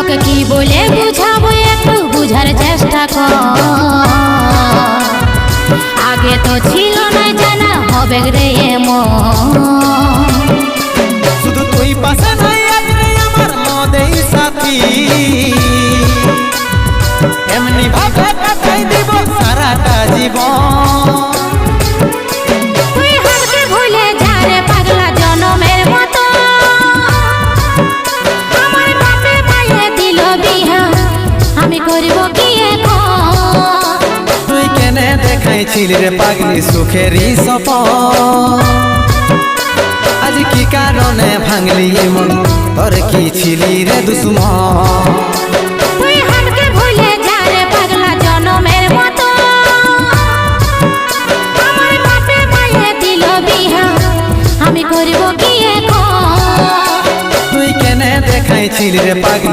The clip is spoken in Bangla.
তোকে কি বলে বুঝাবো একটু বুঝার চেষ্টা কর। আগে তো ছিল না জানা হবে রে এমন। শুধু তুই পাশে নাই রে আমার মদেই সাথী, এমনি ভাবে কাটাই দিব সারাটা জীবন। তুই হারকে ভুলে যা রে পাগলা জনমের মতো। আমার বাপে মায়ে দিল বিহা আমি করব কি এখন। তুই কেনে দেখাইছিলি রে পাগলি সুখেরই সপন, আজ কি কারণে ভাঙলি মন তোর কি ছিলি রে দুশ্মন। তুই হারকে ভুলে যা রে পাগলা জনমের মতো। আমার বাপে মায়ে দিল বিহা আমি করব কি এখন। তুই কেনে দেখাইছিলি রে পাগলি